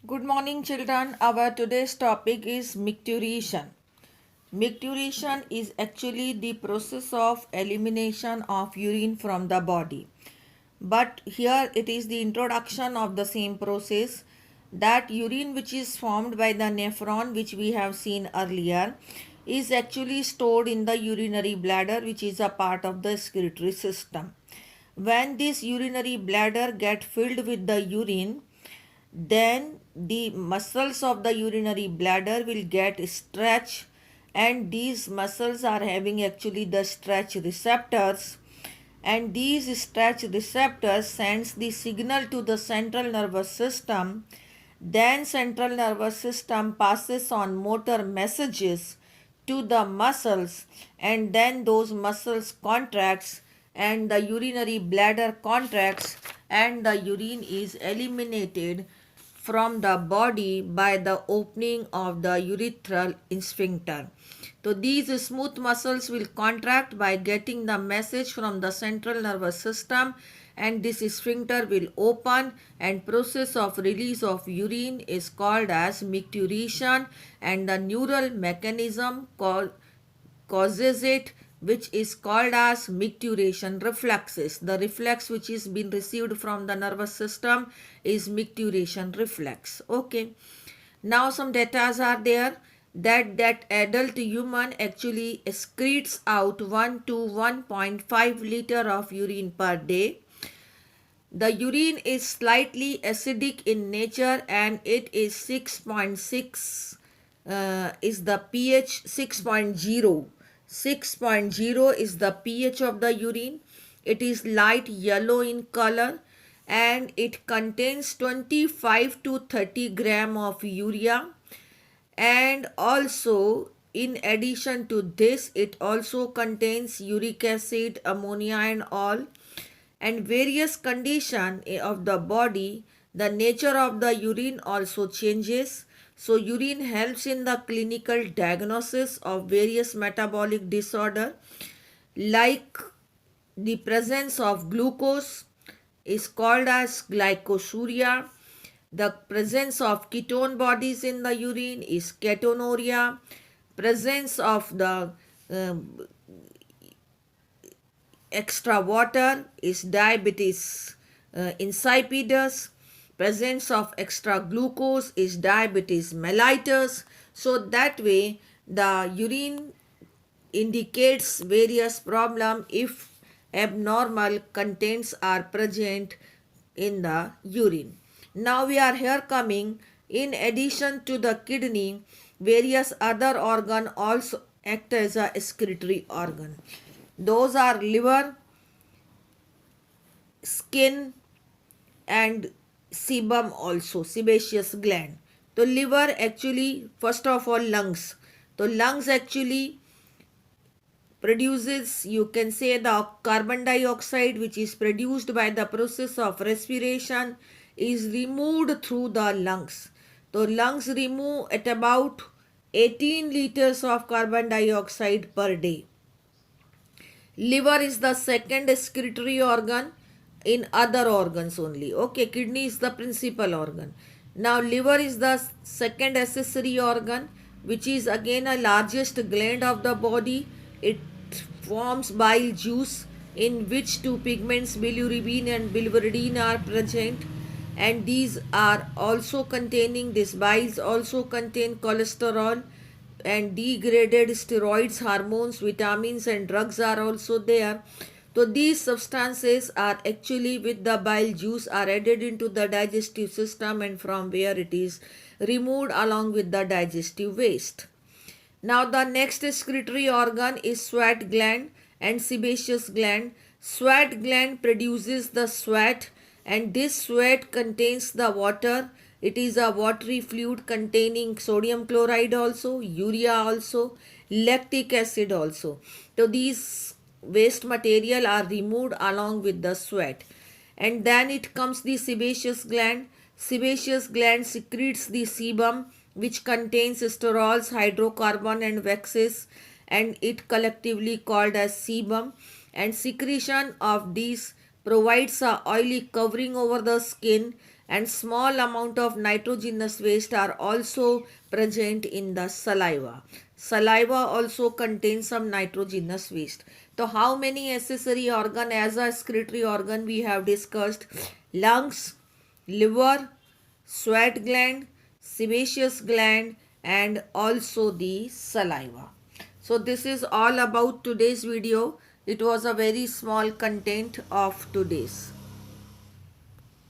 Good morning, children. Our today's topic is micturition. Micturition is actually the process of elimination of urine from the body. But here it is the introduction of the same process, that urine which is formed by the nephron, which we have seen earlier, is actually stored in the urinary bladder, which is a part of the excretory system. When this urinary bladder get filled with the urine, then the muscles of the urinary bladder will get stretched, and these muscles are having actually the stretch receptors, and these stretch receptors sends the signal to the central nervous system. Then central nervous system passes on motor messages to the muscles, and then those muscles contracts and the urinary bladder contracts, and the urine is eliminated from the body by the opening of the urethral sphincter. So these smooth muscles will contract by getting the message from the central nervous system, and this sphincter will open, and process of release of urine is called as micturition, and the neural mechanism causes it, which is called as micturition reflexes. The reflex which is been received from the nervous system is micturition reflex. Okay. Now some data are there that adult human actually excretes out 1 to 1.5 liter of urine per day. The urine is slightly acidic in nature, and it is 6.6 is the pH 6.0. 6.0 is the pH of the urine. It is light yellow in color, and it contains 25 to 30 gram of urea. And also, in addition to this, it also contains uric acid, ammonia and all, and various condition of the body. The nature of the urine also changes. So urine helps in the clinical diagnosis of various metabolic disorder, like the presence of glucose is called as glycosuria. The presence of ketone bodies in the urine is ketonuria. Presence of the extra water is diabetes insipidus. Presence of extra glucose is diabetes mellitus. So that way the urine indicates various problem if abnormal contents are present in the urine. Now we are here coming, in addition to the kidney, various other organ also act as a excretory organ. Those are liver, skin, and sebum, also sebaceous gland. So liver actually, first of all, lungs. So lungs actually produces, you can say, the carbon dioxide which is produced by the process of respiration is removed through the lungs. So lungs remove at about 18 liters of carbon dioxide per day. Liver is the second excretory organ in other organs only. Okay, kidney is the principal organ. Now liver is the second accessory organ, which is again a largest gland of the body. It forms bile juice, in which two pigments bilirubin and biliverdin are present, and these are also containing, these biles also contain cholesterol and degraded steroids, hormones, vitamins and drugs are also there. So these substances are actually, with the bile juice, are added into the digestive system, and from where it is removed along with the digestive waste. Now the next excretory organ is sweat gland and sebaceous gland. Sweat gland produces the sweat, and this sweat contains the water. It is a watery fluid containing sodium chloride also, urea also, lactic acid also. So these waste material are removed along with the sweat. And then it comes the sebaceous gland. Sebaceous gland secretes the sebum, which contains sterols, hydrocarbon and waxes, and it collectively called as sebum. And secretion of these provides a oily covering over the skin, and small amount of nitrogenous waste are also present in the saliva. Saliva also contains some nitrogenous waste. So how many accessory organ as a excretory organ we have discussed? Lungs, liver, sweat gland, sebaceous gland, and also the saliva. So this is all about today's video. It was a very small content of today's.